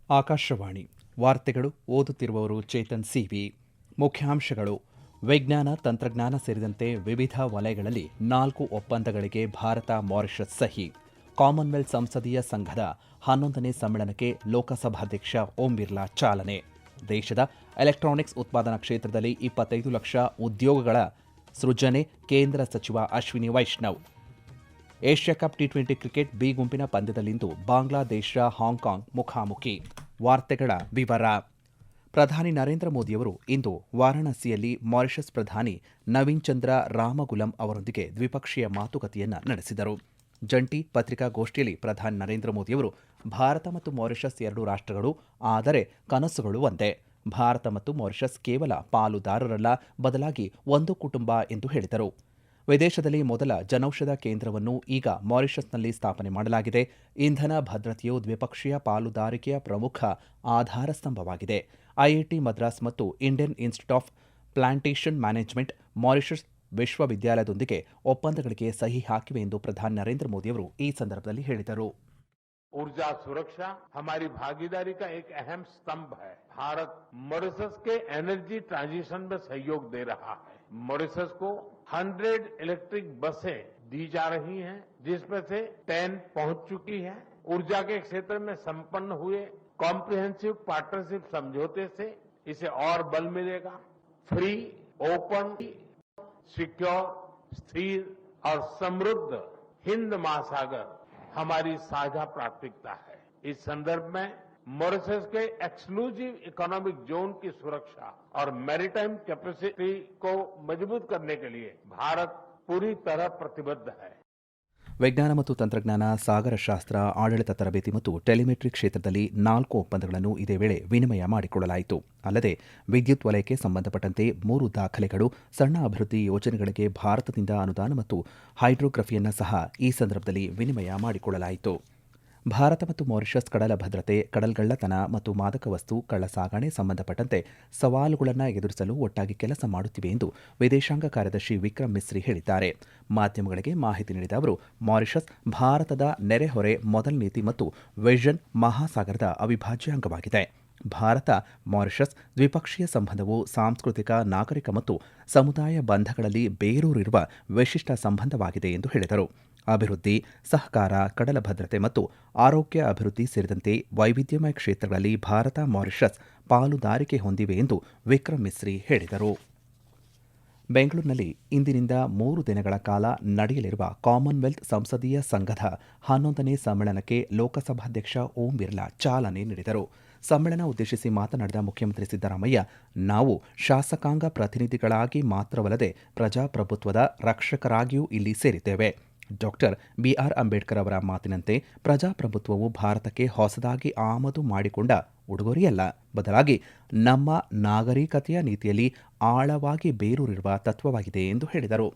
ಆಕಾಶವಾಣಿ ವಾರ್ತೆಗಳು ಓದುತ್ತಿರುವವರು ಚೇತನ್ ಸಿವಿ. ಮುಖ್ಯಾಂಶಗಳು: ವಿಜ್ಞಾನ ತಂತ್ರಜ್ಞಾನ ಸೇರಿದಂತೆ ವಿವಿಧ ವಲಯಗಳಲ್ಲಿ 4 ಒಪ್ಪಂದಗಳಿಗೆ ಭಾರತ ಮಾರಿಷಸ್ ಸಹಿ. ಕಾಮನ್ವೆಲ್ತ್ ಸಂಸದೀಯ ಸಂಘದ 11ನೇ ಸಮ್ಮೇಳನಕ್ಕೆ ಲೋಕಸಭಾಧ್ಯಕ್ಷ ಓಂ ಬಿರ್ಲಾ ಚಾಲನೆ. ದೇಶದ ಎಲೆಕ್ಟ್ರಾನಿಕ್ಸ್ ಉತ್ಪಾದನಾ ಕ್ಷೇತ್ರದಲ್ಲಿ 25 ಲಕ್ಷ ಉದ್ಯೋಗಗಳ ಸೃಜನೆ, ಕೇಂದ್ರ ಸಚಿವ ಅಶ್ವಿನಿ ವೈಷ್ಣವ್. ಏಷ್ಯಾ ಕಪ್ ಟಿ20 ಕ್ರಿಕೆಟ್ ಬಿ ಗುಂಪಿನ ಪಂದ್ಯದಲ್ಲಿಂದು ಬಾಂಗ್ಲಾದೇಶ ಹಾಂಕಾಂಗ್ ಮುಖಾಮುಖಿ. ವಾರ್ತೆಗಳ ವಿವರ. ಪ್ರಧಾನಿ ನರೇಂದ್ರ ಮೋದಿಯವರು ಇಂದು ವಾರಾಣಸಿಯಲ್ಲಿ ಮಾರಿಷಸ್ ಪ್ರಧಾನಿ ನವೀನ್ ಚಂದ್ರ ರಾಮಗುಲಂ ಅವರೊಂದಿಗೆ ದ್ವಿಪಕ್ಷೀಯ ಮಾತುಕತೆಯನ್ನು ನಡೆಸಿದರು. ಜಂಟಿ ಪತ್ರಿಕಾಗೋಷ್ಠಿಯಲ್ಲಿ ಪ್ರಧಾನಿ ನರೇಂದ್ರ ಮೋದಿಯವರು ಭಾರತ ಮತ್ತು ಮಾರಿಷಸ್ 2 ರಾಷ್ಟ್ರಗಳು, ಆದರೆ ಕನಸುಗಳು ಒಂದೇ. ಭಾರತ ಮತ್ತು ಮಾರಿಷಸ್ ಕೇವಲ ಪಾಲುದಾರರಲ್ಲ, ಬದಲಾಗಿ ಒಂದು ಕುಟುಂಬ ಎಂದು ಹೇಳಿದರು. ವಿದೇಶದಲ್ಲಿ ಮೊದಲ ಜನೌಷಧ ಕೇಂದ್ರವನ್ನು ಈಗ ಮಾರಿಷಸ್ನಲ್ಲಿ ಸ್ಥಾಪನೆ ಮಾಡಲಾಗಿದೆ. ಇಂಧನ ಭದ್ರತೆಯು ದ್ವಿಪಕ್ಷೀಯ ಪಾಲುದಾರಿಕೆಯ ಪ್ರಮುಖ ಆಧಾರ ಸ್ತಂಭವಾಗಿದೆ. ಐಐಟಿ ಮದ್ರಾಸ್ ಮತ್ತು Indian institute of plantation management Mauritius ವಿಶ್ವವಿದ್ಯಾಲಯದೊಂದಿಗೆ ಒಪ್ಪಂದಗಳಿಗೆ ಸಹಿ ಹಾಕಿವೆ ಎಂದು ಪ್ರಧಾನಿ ನರೇಂದ್ರ ಮೋದಿಯವರು ಈ ಸಂದರ್ಭದಲ್ಲಿ ಹೇಳಿದರು. ऊर्जा सुरक्षा हमारी भागीदारी का एक अहम स्तंभ है. भारत मॉरिशस के एनर्जी ट्रांजिशन में सहयोग दे रहा है. मॉरिशस को 100 इलेक्ट्रिक बसें दी जा रही हैं, जिसमें से 10 पहुंच चुकी है. ऊर्जा के क्षेत्र में संपन्न हुए कॉम्प्रिहेंसिव पार्टनरशिप समझौते से इसे और बल मिलेगा. फ्री, ओपन, सिक्योर, स्थिर और समृद्ध हिंद महासागर हमारी साझा प्राथमिकता है. इस संदर्भ में मॉरिशस के एक्सक्लूसिव इकोनॉमिक जोन की सुरक्षा और मैरीटाइम कैपेसिटी को मजबूत करने के लिए भारत पूरी तरह प्रतिबद्ध है. ವಿಜ್ಞಾನ ಮತ್ತು ತಂತ್ರಜ್ಞಾನ, ಸಾಗರಶಾಸ್ತ್ರ, ಆಡಳಿತ ತರಬೇತಿ ಮತ್ತು ಟೆಲಿಮೆಟ್ರಿ ಕ್ಷೇತ್ರದಲ್ಲಿ 4 ಒಪ್ಪಂದಗಳನ್ನು ಇದೇ ವೇಳೆ ವಿನಿಮಯ ಮಾಡಿಕೊಳ್ಳಲಾಯಿತು. ಅಲ್ಲದೆ ವಿದ್ಯುತ್ ವಲಯಕ್ಕೆ ಸಂಬಂಧಪಟ್ಟಂತೆ 3 ದಾಖಲೆಗಳು, ಸಣ್ಣ ಅಭಿವೃದ್ಧಿ ಯೋಜನೆಗಳಿಗೆ ಭಾರತದಿಂದ ಅನುದಾನ ಮತ್ತು ಹೈಡ್ರೋಗ್ರಫಿಯನ್ನು ಸಹ ಈ ಸಂದರ್ಭದಲ್ಲಿ ವಿನಿಮಯ ಮಾಡಿಕೊಳ್ಳಲಾಯಿತು. ಭಾರತ ಮತ್ತು ಮಾರಿಷಸ್ ಕಡಲ ಭದ್ರತೆ, ಕಡಲ್ಗಳ್ಳತನ ಮತ್ತು ಮಾದಕ ವಸ್ತು ಕಳ್ಳಸಾಗಣೆ ಸಂಬಂಧಪಟ್ಟಂತೆ ಸವಾಲುಗಳನ್ನು ಎದುರಿಸಲು ಒಟ್ಟಾಗಿ ಕೆಲಸ ಮಾಡುತ್ತಿವೆ ಎಂದು ವಿದೇಶಾಂಗ ಕಾರ್ಯದರ್ಶಿ ವಿಕ್ರಮ್ ಮಿಸ್ರಿ ಹೇಳಿದ್ದಾರೆ. ಮಾಧ್ಯಮಗಳಿಗೆ ಮಾಹಿತಿ ನೀಡಿದ ಅವರು, ಮಾರಿಷಸ್ ಭಾರತದ ನೆರೆಹೊರೆ ಮೊದಲ ನೀತಿ ಮತ್ತು ವಿಷನ್ ಮಹಾಸಾಗರದ ಅವಿಭಾಜ್ಯ ಅಂಗವಾಗಿದೆ. ಭಾರತ ಮಾರಿಷಸ್ ದ್ವಿಪಕ್ಷೀಯ ಸಂಬಂಧವು ಸಾಂಸ್ಕೃತಿಕ, ನಾಗರಿಕ ಮತ್ತು ಸಮುದಾಯ ಬಂಧಗಳಲ್ಲಿ ಬೇರೂರಿರುವ ವಿಶಿಷ್ಟ ಸಂಬಂಧವಾಗಿದೆ ಎಂದು ಹೇಳಿದರು. ಅಭಿವೃದ್ಧಿ, ಸಹಕಾರ, ಕಡಲ ಭದ್ರತೆ ಮತ್ತು ಆರೋಗ್ಯ ಅಭಿವೃದ್ಧಿ ಸೇರಿದಂತೆ ವೈವಿಧ್ಯಮಯ ಕ್ಷೇತ್ರಗಳಲ್ಲಿ ಭಾರತ ಮಾರಿಷಸ್ ಪಾಲುದಾರಿಕೆ ಹೊಂದಿವೆ ಎಂದು ವಿಕ್ರಮ್ ಮಿಸ್ರಿ ಹೇಳಿದರು. ಬೆಂಗಳೂರಿನಲ್ಲಿ ಇಂದಿನಿಂದ 3 ದಿನಗಳ ಕಾಲ ನಡೆಯಲಿರುವ ಕಾಮನ್ವೆಲ್ತ್ ಸಂಸದೀಯ ಸಂಘದ 11ನೇ ಸಮ್ಮೇಳನಕ್ಕೆ ಲೋಕಸಭಾಧ್ಯಕ್ಷ ಓಂ ಬಿರ್ಲಾ ಚಾಲನೆ ನೀಡಿದರು. ಸಮ್ಮೇಳನ ಉದ್ದೇಶಿಸಿ ಮಾತನಾಡಿದ ಮುಖ್ಯಮಂತ್ರಿ ಸಿದ್ದರಾಮಯ್ಯ, ನಾವು ಶಾಸಕಾಂಗ ಪ್ರತಿನಿಧಿಗಳಾಗಿ ಮಾತ್ರವಲ್ಲದೆ ಪ್ರಜಾಪ್ರಭುತ್ವದ ರಕ್ಷಕರಾಗಿಯೂ ಇಲ್ಲಿ ಸೇರಿದ್ದೇವೆ. ಡಾಕ್ಟರ್ ಬಿಆರ್ ಅಂಬೇಡ್ಕರ್ ಅವರ ಮಾತಿನಂತೆ ಪ್ರಜಾಪ್ರಭುತ್ವವು ಭಾರತಕ್ಕೆ ಹೊಸದಾಗಿ ಆಮದು ಮಾಡಿಕೊಂಡ ಉಡುಗೊರೆಯಲ್ಲ, ಬದಲಾಗಿ ನಮ್ಮ ನಾಗರಿಕತೆಯ ನೀತಿಯಲ್ಲಿ ಆಳವಾಗಿ ಬೇರೂರಿರುವ ತತ್ವವಾಗಿದೆ ಎಂದು ಹೇಳಿದರು.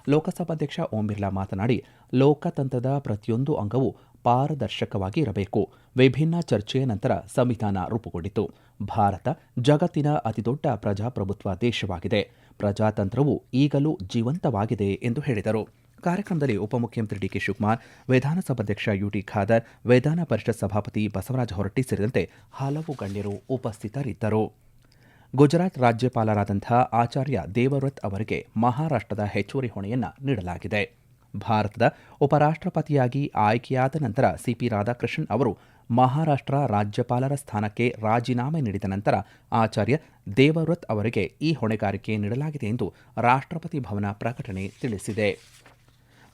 ಲೋಕಸಭಾಧ್ಯಕ್ಷ ಓಂ ಬಿರ್ಲಾ ಮಾತನಾಡಿ, ಲೋಕತಂತ್ರದ ಪ್ರತಿಯೊಂದು ಅಂಗವೂ ಪಾರದರ್ಶಕವಾಗಿ ಇರಬೇಕು. ವಿಭಿನ್ನ ಚರ್ಚೆಯ ನಂತರ ಸಂವಿಧಾನ ರೂಪುಗೊಂಡಿತು. ಭಾರತ ಜಗತ್ತಿನ ಅತಿದೊಡ್ಡ ಪ್ರಜಾಪ್ರಭುತ್ವ ದೇಶವಾಗಿದೆ. ಪ್ರಜಾತಂತ್ರವು ಈಗಲೂ ಜೀವಂತವಾಗಿದೆ ಎಂದು ಹೇಳಿದರು. ಕಾರ್ಯಕ್ರಮದಲ್ಲಿ ಉಪಮುಖ್ಯಮಂತ್ರಿ ಡಿಕೆ ಶಿವಕುಮಾರ್, ವಿಧಾನಸಭಾಧ್ಯಕ್ಷ ಯುಟಿ ಖಾದರ್, ವಿಧಾನ ಪರಿಷತ್ ಸಭಾಪತಿ ಬಸವರಾಜ ಹೊರಟ್ಟಿ ಸೇರಿದಂತೆ ಹಲವು ಗಣ್ಯರು ಉಪಸ್ಥಿತರಿದ್ದರು. ಗುಜರಾತ್ ರಾಜ್ಯಪಾಲರಾದಂಥ ಆಚಾರ್ಯ ದೇವವ್ರತ್ ಅವರಿಗೆ ಮಹಾರಾಷ್ಟ್ರದ ಹೆಚ್ಚುವರಿ ಹೊಣೆಯನ್ನು ನೀಡಲಾಗಿದೆ. ಭಾರತದ ಉಪರಾಷ್ಟ್ರಪತಿಯಾಗಿ ಆಯ್ಕೆಯಾದ ನಂತರ ಸಿಪಿ ರಾಧಾಕೃಷ್ಣನ್ ಅವರು ಮಹಾರಾಷ್ಟ್ರ ರಾಜ್ಯಪಾಲರ ಸ್ಥಾನಕ್ಕೆ ರಾಜೀನಾಮೆ ನೀಡಿದ ನಂತರ ಆಚಾರ್ಯ ದೇವವ್ರತ್ ಅವರಿಗೆ ಈ ಹೊಣೆಗಾರಿಕೆ ನೀಡಲಾಗಿದೆ ಎಂದು ರಾಷ್ಟ್ರಪತಿ ಭವನ ಪ್ರಕಟಣೆ ತಿಳಿಸಿದೆ.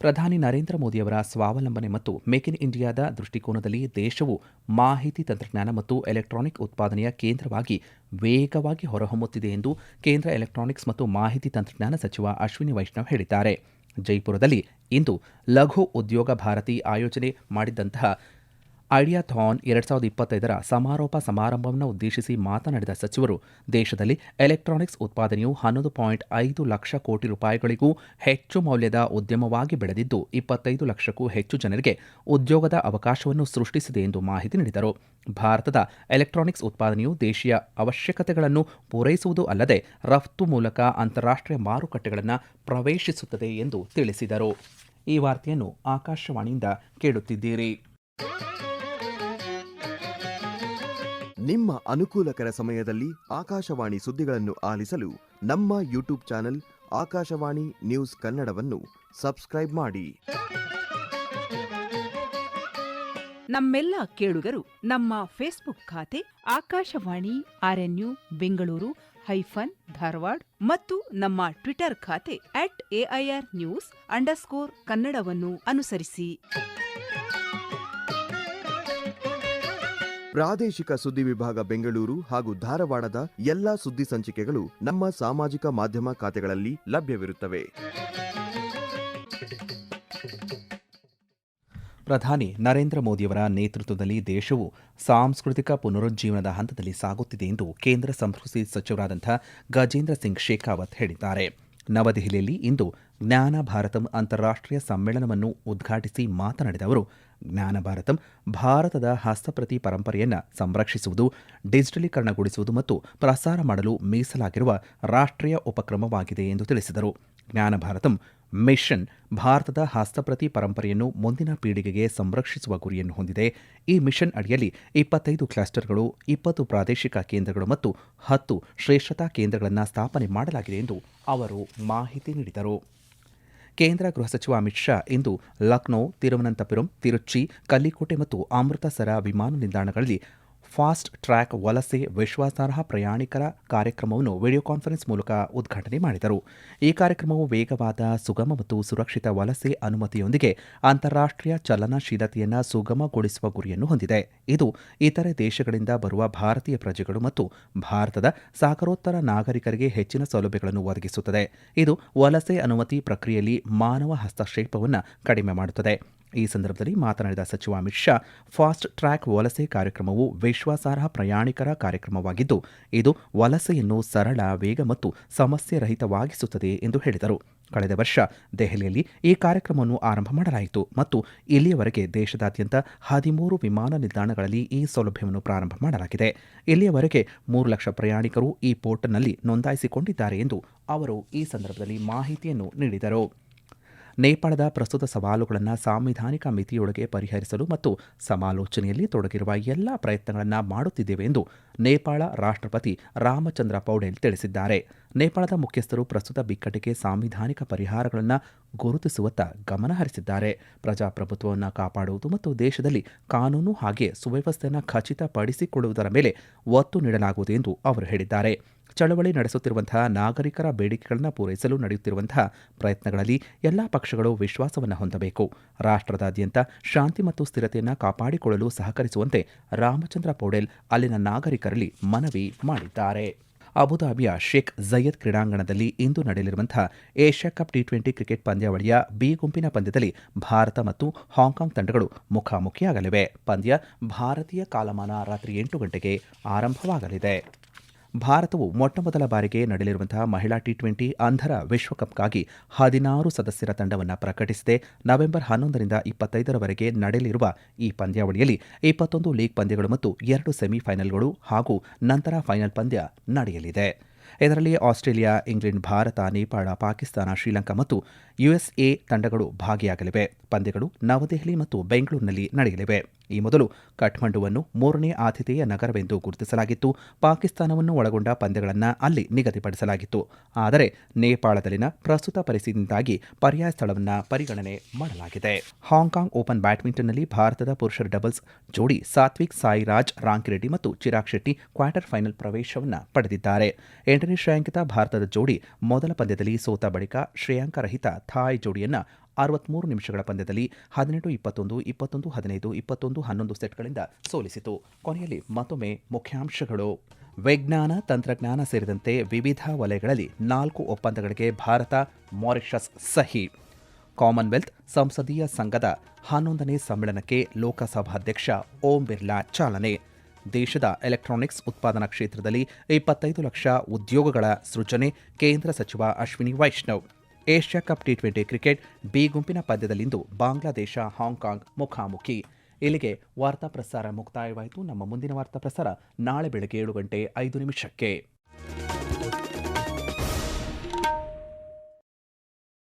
ಪ್ರಧಾನಿ ನರೇಂದ್ರ ಮೋದಿಯವರ ಸ್ವಾವಲಂಬನೆ ಮತ್ತು ಮೇಕ್ ಇನ್ ಇಂಡಿಯಾದ ದೃಷ್ಟಿಕೋನದಲ್ಲಿ ದೇಶವು ಮಾಹಿತಿ ತಂತ್ರಜ್ಞಾನ ಮತ್ತು ಎಲೆಕ್ಟ್ರಾನಿಕ್ ಉತ್ಪಾದನೆಯ ಕೇಂದ್ರವಾಗಿ ವೇಗವಾಗಿ ಹೊರಹೊಮ್ಮುತ್ತಿದೆ ಎಂದು ಕೇಂದ್ರ ಎಲೆಕ್ಟ್ರಾನಿಕ್ಸ್ ಮತ್ತು ಮಾಹಿತಿ ತಂತ್ರಜ್ಞಾನ ಸಚಿವ ಅಶ್ವಿನಿ ವೈಷ್ಣವ್ ಹೇಳಿದ್ದಾರೆ. ಜೈಪುರದಲ್ಲಿ ಇಂದು ಲಘು ಉದ್ಯೋಗ ಭಾರತಿ ಆಯೋಜನೆ ಮಾಡಿದ್ದಂತಹ ಐಡಿಯಾಥಾನ್ 2025ರ ಸಮಾರೋಪ ಸಮಾರಂಭವನ್ನು ಉದ್ದೇಶಿಸಿ ಮಾತನಾಡಿದ ಸಚಿವರು, ದೇಶದಲ್ಲಿ ಎಲೆಕ್ಟ್ರಾನಿಕ್ಸ್ ಉತ್ಪಾದನೆಯು 11.5 ಲಕ್ಷ ಕೋಟಿ ರೂಪಾಯಿಗಳಿಗೂ ಹೆಚ್ಚು ಮೌಲ್ಯದ ಉದ್ಯಮವಾಗಿ ಬೆಳೆದಿದ್ದು 25 ಲಕ್ಷಕ್ಕೂ ಹೆಚ್ಚು ಜನರಿಗೆ ಉದ್ಯೋಗದ ಅವಕಾಶವನ್ನು ಸೃಷ್ಟಿಸಿದೆ ಎಂದು ಮಾಹಿತಿ ನೀಡಿದರು. ಭಾರತದ ಎಲೆಕ್ಟ್ರಾನಿಕ್ಸ್ ಉತ್ಪಾದನೆಯು ದೇಶೀಯ ಅವಶ್ಯಕತೆಗಳನ್ನು ಪೂರೈಸುವುದು ಅಲ್ಲದೆ ರಫ್ತು ಮೂಲಕ ಅಂತಾರಾಷ್ಟ್ರೀಯ ಮಾರುಕಟ್ಟೆಗಳನ್ನು ಪ್ರವೇಶಿಸುತ್ತದೆ ಎಂದು ತಿಳಿಸಿದರು. ಈ ವಾರ್ತೆಯನ್ನು ಆಕಾಶವಾಣಿಯಿಂದ ಕೇಳುತ್ತಿದ್ದೀರಿ. ನಿಮ್ಮ ಅನುಕೂಲಕರ ಸಮಯದಲ್ಲಿ ಆಕಾಶವಾಣಿ ಸುದ್ದಿಗಳನ್ನು ಆಲಿಸಲು ನಮ್ಮ ಯೂಟ್ಯೂಬ್ ಚಾನೆಲ್ ಆಕಾಶವಾಣಿ ನ್ಯೂಸ್ ಕನ್ನಡವನ್ನು ಸಬ್ಸ್ಕ್ರೈಬ್ ಮಾಡಿ. ನಮ್ಮೆಲ್ಲ ಕೇಳುಗರು ನಮ್ಮ ಫೇಸ್ಬುಕ್ ಖಾತೆ ಆಕಾಶವಾಣಿ ಆರ್ಎನ್ಯು ಬೆಂಗಳೂರು ಧಾರವಾಡ ಮತ್ತು ನಮ್ಮ ಟ್ವಿಟರ್ ಖಾತೆ @AIR News_ ಕನ್ನಡವನ್ನು ಅನುಸರಿಸಿ. ಪ್ರಾದೇಶಿಕ ಸುದ್ದಿ ವಿಭಾಗ ಬೆಂಗಳೂರು ಹಾಗೂ ಧಾರವಾಡದ ಎಲ್ಲಾ ಸುದ್ದಿ ಸಂಚಿಕೆಗಳು ನಮ್ಮ ಸಾಮಾಜಿಕ ಮಾಧ್ಯಮ ಖಾತೆಗಳಲ್ಲಿ ಲಭ್ಯವಿರುತ್ತವೆ. ಪ್ರಧಾನಿ ನರೇಂದ್ರ ಮೋದಿಯವರ ನೇತೃತ್ವದಲ್ಲಿ ದೇಶವು ಸಾಂಸ್ಕೃತಿಕ ಪುನರುಜ್ಜೀವನದ ಹಂತದಲ್ಲಿ ಸಾಗುತ್ತಿದೆ ಎಂದು ಕೇಂದ್ರ ಸಂಸ್ಕೃತಿ ಸಚಿವರಾದಂಥ ಗಜೇಂದ್ರ ಸಿಂಗ್ ಶೇಖಾವತ್ ಹೇಳಿದ್ದಾರೆ. ನವದೆಹಲಿಯಲ್ಲಿ ಇಂದು ಜ್ಞಾನ ಭಾರತಂ ಅಂತಾರಾಷ್ಟ್ರೀಯ ಸಮ್ಮೇಳನವನ್ನು ಉದ್ಘಾಟಿಸಿ ಮಾತನಾಡಿದ ಅವರು, ಜ್ಞಾನ ಭಾರತಂ ಭಾರತದ ಹಸ್ತಪ್ರತಿ ಪರಂಪರೆಯನ್ನು ಸಂರಕ್ಷಿಸುವುದು, ಡಿಜಿಟಲೀಕರಣಗೊಳಿಸುವುದು ಮತ್ತು ಪ್ರಸಾರ ಮಾಡಲು ಮೀಸಲಾಗಿರುವ ರಾಷ್ಟ್ರೀಯ ಉಪಕ್ರಮವಾಗಿದೆ ಎಂದು ತಿಳಿಸಿದರು. ಜ್ಞಾನ ಭಾರತಂ ಮಿಷನ್ ಭಾರತದ ಹಸ್ತಪ್ರತಿ ಪರಂಪರೆಯನ್ನು ಮುಂದಿನ ಪೀಳಿಗೆಗೆ ಸಂರಕ್ಷಿಸುವ ಗುರಿಯನ್ನು ಹೊಂದಿದೆ. ಈ ಮಿಷನ್ ಅಡಿಯಲ್ಲಿ 25 ಕ್ಲಸ್ಟರ್ಗಳು, 20 ಪ್ರಾದೇಶಿಕ ಕೇಂದ್ರಗಳು ಮತ್ತು 10 ಶ್ರೇಷ್ಠತಾ ಕೇಂದ್ರಗಳನ್ನು ಸ್ಥಾಪನೆ ಮಾಡಲಾಗಿದೆ ಎಂದು ಅವರು ಮಾಹಿತಿ ನೀಡಿದರು. ಕೇಂದ್ರ ಗೃಹ ಸಚಿವ ಅಮಿತ್ ಶಾ ಇಂದು ಲಕ್ನೋ, ತಿರುವನಂತಪುರಂ, ತಿರುಚಿ, ಕಲ್ಲಿಕೋಟೆ ಮತ್ತು ಅಮೃತಸರ ವಿಮಾನ ನಿಲ್ದಾಣಗಳಲ್ಲಿ ಫಾಸ್ಟ್ ಟ್ರ್ಯಾಕ್ ವಲಸೆ ವಿಶ್ವಾಸಾರ್ಹ ಪ್ರಯಾಣಿಕರ ಕಾರ್ಯಕ್ರಮವನ್ನು ವಿಡಿಯೋ ಕಾನ್ಫರೆನ್ಸ್ ಮೂಲಕ ಉದ್ಘಾಟನೆ ಮಾಡಿದರು. ಈ ಕಾರ್ಯಕ್ರಮವು ವೇಗವಾದ, ಸುಗಮ ಮತ್ತು ಸುರಕ್ಷಿತ ವಲಸೆ ಅನುಮತಿಯೊಂದಿಗೆ ಅಂತಾರಾಷ್ಟ್ರೀಯ ಚಲನಶೀಲತೆಯನ್ನು ಸುಗಮಗೊಳಿಸುವ ಗುರಿಯನ್ನು ಹೊಂದಿದೆ. ಇದು ಇತರೆ ದೇಶಗಳಿಂದ ಬರುವ ಭಾರತೀಯ ಪ್ರಜೆಗಳು ಮತ್ತು ಭಾರತದ ಸಾಗರೋತ್ತರ ನಾಗರಿಕರಿಗೆ ಹೆಚ್ಚಿನ ಸೌಲಭ್ಯಗಳನ್ನು ಒದಗಿಸುತ್ತದೆ. ಇದು ವಲಸೆ ಅನುಮತಿ ಪ್ರಕ್ರಿಯೆಯಲ್ಲಿ ಮಾನವ ಹಸ್ತಕ್ಷೇಪವನ್ನು ಕಡಿಮೆ ಮಾಡುತ್ತದೆ. ಈ ಸಂದರ್ಭದಲ್ಲಿ ಮಾತನಾಡಿದ ಸಚಿವ ಅಮಿತ್ ಶಾ, ಫಾಸ್ಟ್ ಟ್ರ್ಯಾಕ್ ವಲಸೆ ಕಾರ್ಯಕ್ರಮವು ವಿಶ್ವಾಸಾರ್ಹ ಪ್ರಯಾಣಿಕರ ಕಾರ್ಯಕ್ರಮವಾಗಿದ್ದು, ಇದು ವಲಸೆಯನ್ನು ಸರಳ, ವೇಗ ಮತ್ತು ಸಮಸ್ಯೆ ರಹಿತವಾಗಿಸುತ್ತದೆ ಎಂದು ಹೇಳಿದರು. ಕಳೆದ ವರ್ಷ ದೆಹಲಿಯಲ್ಲಿ ಈ ಕಾರ್ಯಕ್ರಮವನ್ನು ಆರಂಭ ಮಾಡಲಾಯಿತು ಮತ್ತು ಇಲ್ಲಿಯವರೆಗೆ ದೇಶದಾದ್ಯಂತ 13 ವಿಮಾನ ನಿಲ್ದಾಣಗಳಲ್ಲಿ ಈ ಸೌಲಭ್ಯವನ್ನು ಪ್ರಾರಂಭ ಮಾಡಲಾಗಿದೆ. ಇಲ್ಲಿಯವರೆಗೆ 3 ಲಕ್ಷ ಪ್ರಯಾಣಿಕರು ಈ ಪೋರ್ಟಲ್ನಲ್ಲಿ ನೋಂದಾಯಿಸಿಕೊಂಡಿದ್ದಾರೆ ಎಂದು ಅವರು ಈ ಸಂದರ್ಭದಲ್ಲಿ ಮಾಹಿತಿಯನ್ನು ನೀಡಿದರು. ನೇಪಾಳದ ಪ್ರಸ್ತುತ ಸವಾಲುಗಳನ್ನು ಸಾಂವಿಧಾನಿಕ ಮಿತಿಯೊಳಗೆ ಪರಿಹರಿಸಲು ಮತ್ತು ಸಮಾಲೋಚನೆಯಲ್ಲಿ ತೊಡಗಿರುವ ಎಲ್ಲ ಪ್ರಯತ್ನಗಳನ್ನು ಮಾಡುತ್ತಿದ್ದೇವೆ ಎಂದು ನೇಪಾಳ ರಾಷ್ಟ್ರಪತಿ ರಾಮಚಂದ್ರ ಪೌಡೆಲ್ ತಿಳಿಸಿದ್ದಾರೆ. ನೇಪಾಳದ ಮುಖ್ಯಸ್ಥರು ಪ್ರಸ್ತುತ ಬಿಕ್ಕಟ್ಟಿಗೆ ಸಾಂವಿಧಾನಿಕ ಪರಿಹಾರಗಳನ್ನು ಗುರುತಿಸುವತ್ತ ಗಮನ ಹರಿಸಿದ್ದಾರೆ. ಪ್ರಜಾಪ್ರಭುತ್ವವನ್ನು ಕಾಪಾಡುವುದು ಮತ್ತು ದೇಶದಲ್ಲಿ ಕಾನೂನು ಹಾಗೆ ಸುವ್ಯವಸ್ಥೆಯನ್ನು ಖಚಿತಪಡಿಸಿಕೊಳ್ಳುವುದರ ಮೇಲೆ ಒತ್ತು ನೀಡಲಾಗುವುದು ಎಂದು ಅವರು ಹೇಳಿದ್ದಾರೆ. ಚಳವಳಿ ನಡೆಸುತ್ತಿರುವಂತಹ ನಾಗರಿಕರ ಬೇಡಿಕೆಗಳನ್ನು ಪೂರೈಸಲು ನಡೆಯುತ್ತಿರುವಂತಹ ಪ್ರಯತ್ನಗಳಲ್ಲಿ ಎಲ್ಲ ಪಕ್ಷಗಳು ವಿಶ್ವಾಸವನ್ನು ಹೊಂದಬೇಕು. ರಾಷ್ಟ್ರದಾದ್ಯಂತ ಶಾಂತಿ ಮತ್ತು ಸ್ಥಿರತೆಯನ್ನು ಕಾಪಾಡಿಕೊಳ್ಳಲು ಸಹಕರಿಸುವಂತೆ ರಾಮಚಂದ್ರ ಪೌಡೆಲ್ ಅಲ್ಲಿನ ನಾಗರಿಕರಲ್ಲಿ ಮನವಿ ಮಾಡಿದ್ದಾರೆ. ಅಬುಧಾಬಿಯ ಶೇಖ್ ಝಯದ್ ಕ್ರೀಡಾಂಗಣದಲ್ಲಿ ಇಂದು ನಡೆಯಲಿರುವಂತಹ ಏಷ್ಯಾ ಕಪ್ T20 ಕ್ರಿಕೆಟ್ ಪಂದ್ಯಾವಳಿಯ ಬಿ ಗುಂಪಿನ ಪಂದ್ಯದಲ್ಲಿ ಭಾರತ ಮತ್ತು ಹಾಂಕಾಂಗ್ ತಂಡಗಳು ಮುಖಾಮುಖಿಯಾಗಲಿವೆ. ಪಂದ್ಯ ಭಾರತೀಯ ಕಾಲಮಾನ ರಾತ್ರಿ 8 ಗಂಟೆಗೆ ಆರಂಭವಾಗಲಿದೆ. ಭಾರತವು ಮೊಟ್ಟಮೊದಲ ಬಾರಿಗೆ ನಡೆಯಲಿರುವಂತಹ ಮಹಿಳಾ T20 ಅಂಧರ ವಿಶ್ವಕಪ್ಗಾಗಿ 16 ಸದಸ್ಯರ ತಂಡವನ್ನು ಪ್ರಕಟಿಸಿದೆ. ನವೆಂಬರ್ 11ರಿಂದ 25ರವರೆಗೆ ನಡೆಯಲಿರುವ ಈ ಪಂದ್ಯಾವಳಿಯಲ್ಲಿ 21 ಲೀಗ್ ಪಂದ್ಯಗಳು ಮತ್ತು 2 ಸೆಮಿಫೈನಲ್ಗಳು ಹಾಗೂ ನಂತರ ಫೈನಲ್ ಪಂದ್ಯ ನಡೆಯಲಿದೆ. ಇದರಲ್ಲಿ ಆಸ್ಟ್ರೇಲಿಯಾ, ಇಂಗ್ಲೆಂಡ್, ಭಾರತ, ನೇಪಾಳ, ಪಾಕಿಸ್ತಾನ, ಶ್ರೀಲಂಕಾ ಮತ್ತು USA ತಂಡಗಳು ಭಾಗಿಯಾಗಲಿವೆ. ಪಂದ್ಯಗಳು ನವದೆಹಲಿ ಮತ್ತು ಬೆಂಗಳೂರಿನಲ್ಲಿ ನಡೆಯಲಿವೆ. ಈ ಮೊದಲು ಕಠ್ಮಂಡುವನ್ನು 3ನೇ ಆತಿಥೇಯ ನಗರವೆಂದು ಗುರುತಿಸಲಾಗಿತ್ತು. ಪಾಕಿಸ್ತಾನವನ್ನು ಒಳಗೊಂಡ ಪಂದ್ಯಗಳನ್ನು ಅಲ್ಲಿ ನಿಗದಿಪಡಿಸಲಾಗಿತ್ತು. ಆದರೆ ನೇಪಾಳದಲ್ಲಿನ ಪ್ರಸ್ತುತ ಪರಿಸ್ಥಿತಿಯಿಂದಾಗಿ ಪರ್ಯಾಯ ಸ್ಥಳವನ್ನು ಪರಿಗಣನೆ ಮಾಡಲಾಗಿದೆ. ಹಾಂಕಾಂಗ್ ಓಪನ್ ಬ್ಯಾಡ್ಮಿಂಟನ್ನಲ್ಲಿ ಭಾರತದ ಪುರುಷರ ಡಬಲ್ಸ್ ಜೋಡಿ ಸಾತ್ವಿಕ್ ಸಾಯಿರಾಜ್ ರಾಂಕಿರೆಡ್ಡಿ ಮತ್ತು ಚಿರಾಗ್ ಶೆಟ್ಟಿ ಕ್ವಾರ್ಟರ್ ಫೈನಲ್ ಪ್ರವೇಶವನ್ನು ಪಡೆದಿದ್ದಾರೆ. 8ನೇ ಶ್ರೇಯಾಂಕಿತ ಭಾರತದ ಜೋಡಿ ಮೊದಲ ಪಂದ್ಯದಲ್ಲಿ ಸೋತ ಬಳಿಕ ಶ್ರೇಯಾಂಕ ರಹಿತ ಥಾಯ್ ಜೋಡಿಯನ್ನು 63 ನಿಮಿಷಗಳ ಪಂದ್ಯದಲ್ಲಿ 18-21, 21-15, 21-11 ಸೆಟ್ಗಳಿಂದ ಸೋಲಿಸಿತು. ಕೊನೆಯಲ್ಲಿ ಮತ್ತೊಮ್ಮೆ ಮುಖ್ಯಾಂಶಗಳು. ವಿಜ್ಞಾನ, ತಂತ್ರಜ್ಞಾನ ಸೇರಿದಂತೆ ವಿವಿಧ ವಲಯಗಳಲ್ಲಿ 4 ಒಪ್ಪಂದಗಳಿಗೆ ಭಾರತ, ಮಾರಿಷಸ್ ಸಹಿ. ಕಾಮನ್ವೆಲ್ತ್ ಸಂಸದೀಯ ಸಂಘದ 11ನೇ ಸಮ್ಮೇಳನಕ್ಕೆ ಲೋಕಸಭಾಧ್ಯಕ್ಷ ಓಂ ಬಿರ್ಲಾ ಚಾಲನೆ. ದೇಶದ ಎಲೆಕ್ಟ್ರಾನಿಕ್ಸ್ ಉತ್ಪಾದನಾ ಕ್ಷೇತ್ರದಲ್ಲಿ 25 ಲಕ್ಷ ಉದ್ಯೋಗಗಳ ಸೃಜನೆ. ಕೇಂದ್ರ ಸಚಿವ Ashwini Vaishnaw. Asia cup T20 cricket B ಗುಂಪಿನ ಪಂದ್ಯದಲ್ಲಿಂದು ಬಾಂಗ್ಲಾದೇಶ ಹಾಂಕಾಂಗ್ ಮುಖಾಮುಖಿ. ಇಲ್ಲಿಗೆ ವಾರ್ತಾ ಪ್ರಸಾರ ಮುಕ್ತಾಯವಾಯಿತು. ನಮ್ಮ ಮುಂದಿನ ವಾರ್ತಾ ಪ್ರಸಾರ ನಾಳೆ ಬೆಳಗ್ಗೆ 7 ಗಂಟೆ 5 ನಿಮಿಷಕ್ಕೆ.